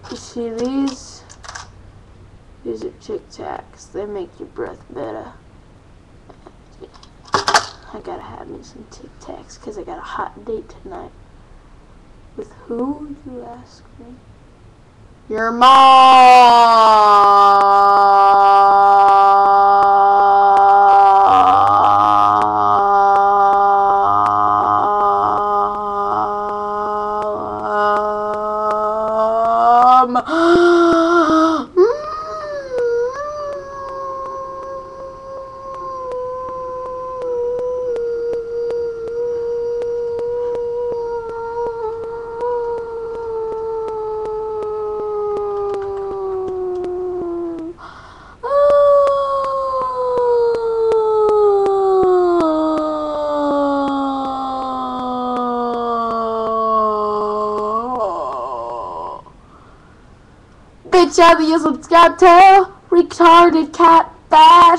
You see these? These are Tic Tacs. They make your breath better. I gotta have me some Tic Tacs because I got a hot date tonight. With who, you ask me? Your mom. Bitch, obvious, let's got tail, retarded cat bash.